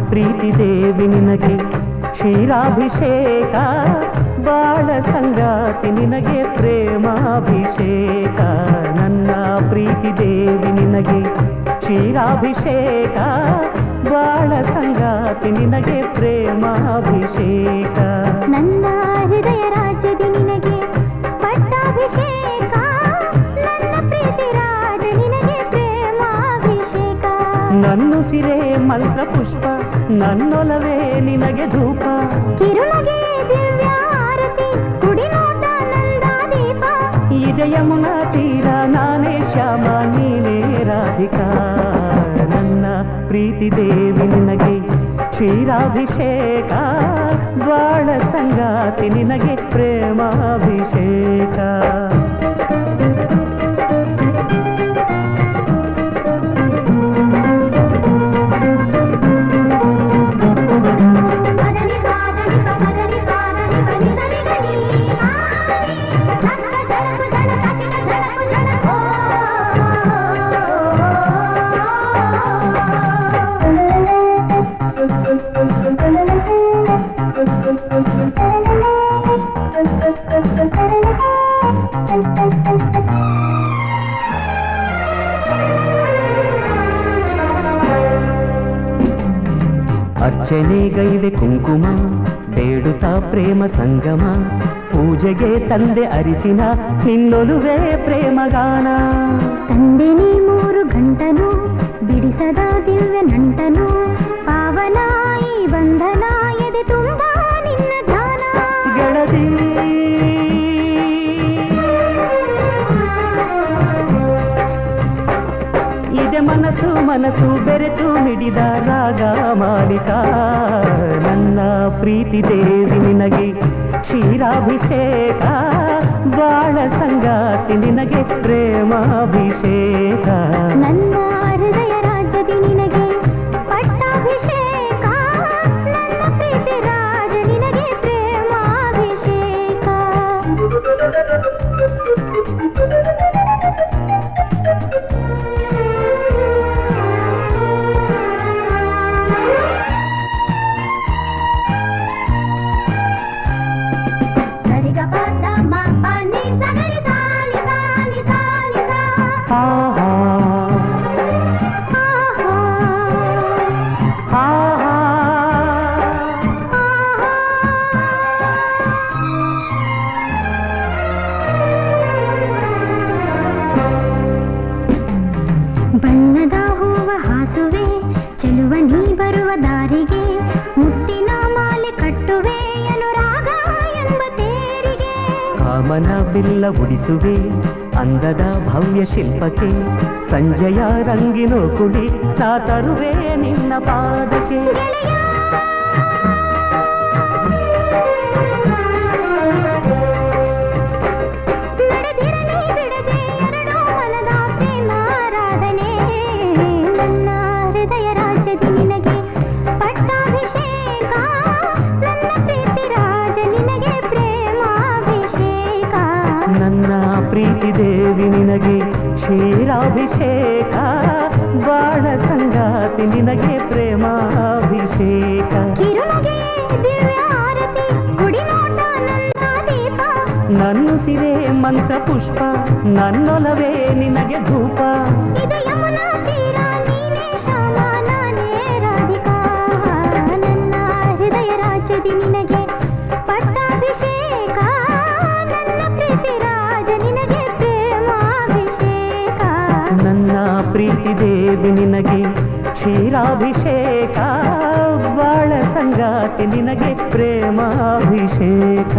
ಪ್ರೀತಿ ದೇವಿ ನಿನಗೆ ಕ್ಷೀರಾಭಿಷೇಕ, ಬಾಳ ಸಂಗಾತಿ ನಿನಗೆ ಪ್ರೇಮಾಭಿಷೇಕ. ನನ್ನ ಪ್ರೀತಿ ದೇವಿ ನಿನಗೆ ಕ್ಷೀರಾಭಿಷೇಕ, ಬಾಳ ಸಂಗಾತಿ ನಿನಗೆ ಪ್ರೇಮಾಭಿಷೇಕ. ನನ್ನ ಹೃದಯ ರಾಜ್ಯದಿ ನಿನಗೆ ಪಟ್ಟಾಭಿಷೇಕ, ನನ್ನ ಪ್ರೀತಿ ರಾಜ ನಿನಗೆ ಪ್ರೇಮಾಭಿಷೇಕ. ನನ್ನುಸಿರೇ ಮಂತ್ರ ಪುಷ್ಪ, ನನ್ನೊಲವೇ ನಿನಗೆ ಧೂಪ. ಕಿರುನಗೆ ದಿವ್ಯ ಆರತಿ, ಕುಡಿನೋಟ ನಂದಾದೀಪ. ಇದೆ ಯಮುನಾ ತೀರ, ನಾನೇ ಶ್ಯಾಮ ನೀನೇ ರಾಧಿಕಾ. ನನ್ನ ಪ್ರೀತಿ ದೇವಿ ನಿನಗೆ ಕ್ಷೀರಾಭಿಷೇಕ, ಬಾಳ ಸಂಗಾತಿ ನಿನಗೆ ಪ್ರೇಮಾಭಿಷೇಕ. ಅರ್ಚನೆಗೈದೆ ಕುಂಕುಮ, ಬೇಡುತ್ತಾ ಪ್ರೇಮ ಸಂಗಮ. ಪೂಜೆಗೆ ತಂದೆ ಅರಿಸಿನ, ನಿನ್ನೊಲುವೆ ಪ್ರೇಮಗಾನ. ತಂದೆ ನೀ 3 ಗಂಟನು, ಬಿಡಿಸದ ದಿವ್ಯ ನಂಟನು. ಪಾವನ ಈ ಬಂಧನ, ಎದೆ ತುಂಬ ನಿನ್ನ ಧ್ಯಾನ. ಗೆಳತಿ ಇದೆ ಮನಸ್ಸು ಮನಸ್ಸು ಬೆರೆತು ಮಿಡಿದ ರಾಗ ಮಾಲಿಕ. ನನ್ನ ಪ್ರೀತಿ ದೇವಿ ನಿನಗೆ ಕ್ಷೀರಾಭಿಷೇಕ, ಬಾಳ ಸಂಗಾತಿ ನಿನಗೆ ಪ್ರೇಮಾಭಿಷೇಕ. ನನ್ನ ಹೃದಯ ರಾಜ್ಯದಿ ನಿನಗೆ ಪಟ್ಟಾಭಿಷೇಕ, ನನ್ನ ಪ್ರೀತಿ ರಾಜ ನಿನಗೆ ಪ್ರೇಮಾಭಿಷೇಕ. ಬಣ್ಣದ ಹೂವ ಹಾಸುವೆ, ಚೆಲುವ ನೀ ಬರುವ ದಾರಿಗೆ. ಮುತ್ತಿನ ಮಾಲೆ ಕಟ್ಟುವೆ, ಅನುರಾಗ ಎಂಬ ತೇರಿಗೆ. ಕಾಮನ ಬಿಲ್ಲ ಉಡಿಸುವೆ, ಅಂದದ ಭವ್ಯ ಶಿಲ್ಪಕ್ಕೆ. ಸಂಜೆಯ ರಂಗಿನೋ ಕುಡಿ, ನಾ ತರುವೆ ನಿನ್ನ ಪಾದಕ್ಕೆ. ನನ್ನ ಪ್ರೀತಿ ದೇವಿ ನಿನಗೆ ಕ್ಷೀರಾಭಿಷೇಕ, ಬಾಳ ಸಂಗಾತಿ ನಿನಗೆ ಪ್ರೇಮಾಭಿಷೇಕ. ಕಿರುನಗೆ ದಿವ್ಯ ಆರತಿ, ಕುಡಿನೋಟ ನಂದಾದೀಪ. ನನ್ನುಸಿರೇ ಮಂತ್ರ ಪುಷ್ಪ, ನನ್ನೊಲವೇ ನಿನಗೆ ಧೂಪ. ಇದು ಯಮುನಾ ತೀರ, ನೀನೇ ಶ್ಯಾಮ ನಾನೇ ರಾಧಿಕಾ. ನನ್ನ ಹೃದಯ ರಾಜ್ಯದಿ ನಿನಗೆ ಪಟ್ಟಾಭಿಷೇಕ, ನನ್ನ ಪ್ರೀತಿ ರಾಜ ನಿನಗೆ ಪ್ರೇಮಾಭಿಷೇಕ. ನನ್ನ ಪ್ರೀತಿ ದೇವಿ ನಿನಗೆ ಕ್ಷೀರಾಭಿಷೇಕ, ಬಾಳ ಸಂಗಾತಿ ನಿನಗೆ ಪ್ರೇಮಾಭಿಷೇಕ.